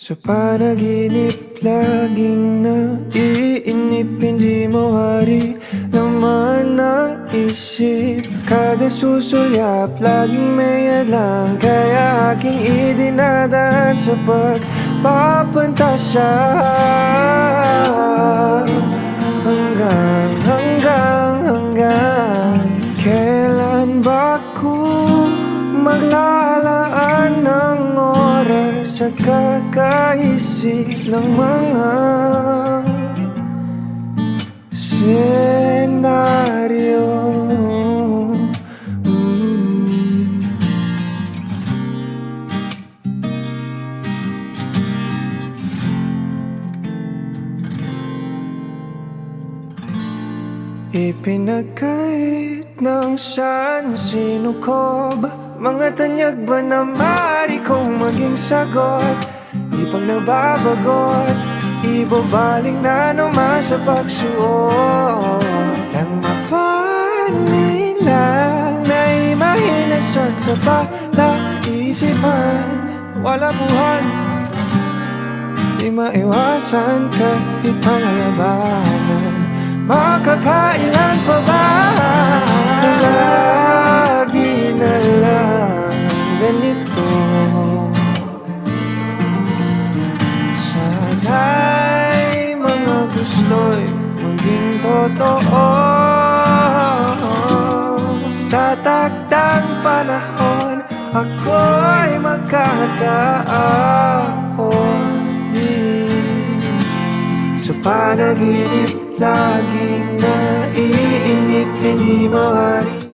Sa panaginip, laging naiinip, hindi mo hari laman ng isip. Kada susulyap, laging may adlang, kaya aking idinadaan sa pagpapantasya. Hanggang kailan ba ko maglalaan ng oras sa kakaisip ng mga senaryo? Ipinagkait ng saan, sino ko ba? Mga tanyag ba na maaari kong maging sagot? Di pang nababagot, ibabaling na naman sa pagsuot. Ang mapanin lang na imahinasyon sa palaisipan. Wala buwan, di maiwasan kahit pangalabanan. Makakailan pa ba? Lagi na lang ganito. Sana'y mga gusto'y maging totoo. Sa takdang panahon, ako'y magkakaahon din. Sa panaginip, laging naiinip, hindi mawari